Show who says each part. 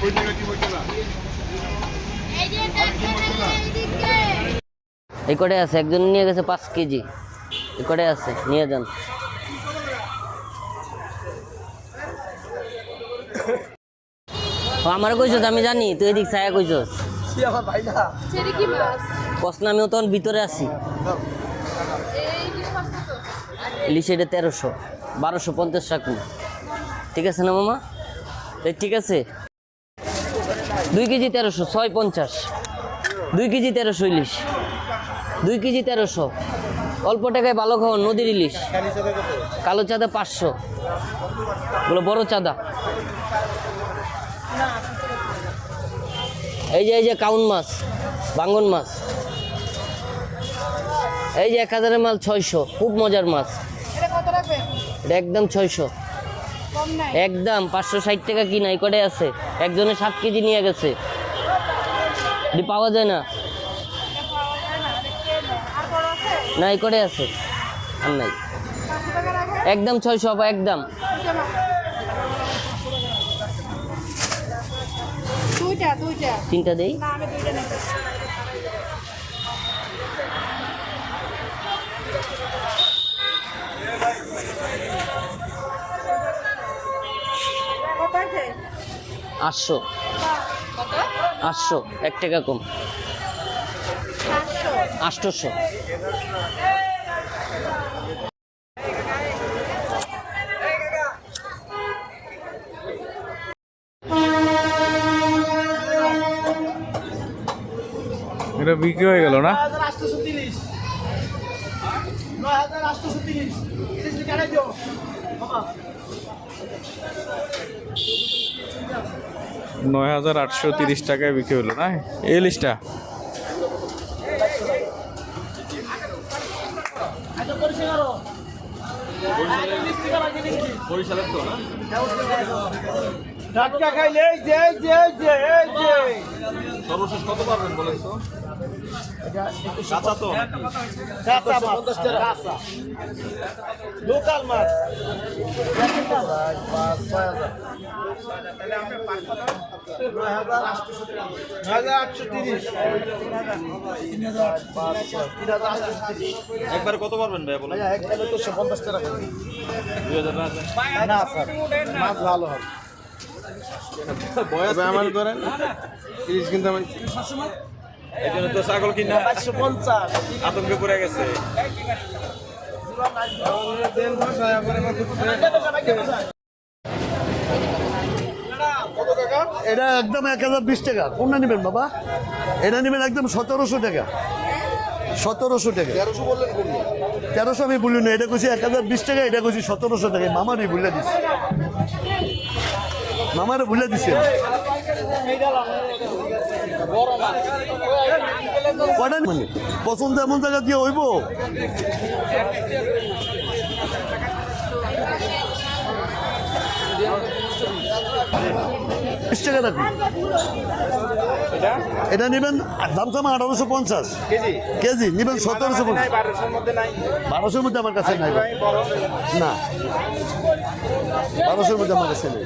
Speaker 1: এই কটাই আছে, একজন নিয়ে গেছে 5 কেজি। এই কটাই আছে, নিয়ে যান। আমার কইছস আমি জানি, তুই এদিক ছায়া কইছস। কসনা আমিও তখন ভিতরে আছি। ইলিশ এটা 1300, 1250 রাখুন। ঠিক আছে না মামা? ঠিক আছে। 2 কেজি 1300, 650। 2 কেজি 1300 ইলিশ, 2 কেজি 1300। অল্প টাকায় ভালো খাওয়ান, নদীর ইলিশ। কালো চাঁদা 500, ওগুলো বড় চাঁদা। এই যে কাউন মাছ, বাঙ্গন মাছ। এই যে 1000-এর মাল 600, খুব মজার মাছ। এটা একদম 600, একদম 560 টাকা কিনা। এই কটাই আছে, একজনে 7 কেজি নিয়ে গেছে। এটি পাওয়া যায় না, না এই কটাই আছে, আর নাই। একদম 600 আপা, একদম। তিনটা দেই। আটশো, 1 টাকা কম, 800।
Speaker 2: এটা বিক্রি হয়ে গেল না? 9830 টাকায় বিক্রি হলো না এই ইলিশটা।
Speaker 3: সর্বশেষ কত পারবেন বলেন তো? লোকাল মাছ 9830। একবারে কত পারবেন ভাই বলেন? একবারে তো 50 টাকা 2000 না স্যার, মাছ ভালো হবে। বয়স আমার করেন 30 কিন্তু আমি এই জন্য তো ছাগল কিনা 550 আতঙ্কে পড়ে গেছে।
Speaker 4: এটা একদম 1020 টাকা। কোনটা নেবেন বাবা? এটা নেবেন একদম 1700 টাকা। 1700 টাকা।
Speaker 3: 1300 বললেন কোন?
Speaker 4: 1300 আমি বলি না, এটা কইছি 1020 টাকা, এটা কইছি 1700 টাকা। মামারই ভুলে দিছি, মামারে ভুলে দিছি। কয়টা মানে পছন্দ এমন জায়গা দিয়ে হইব? টাকা রাখুন। এটা নেবেন, দাম চাম 1850 কেজি নেবেন। 1700, 1200-র মধ্যে আমার কাছে নাই, না 1200-র মধ্যে আমার কাছে নেই।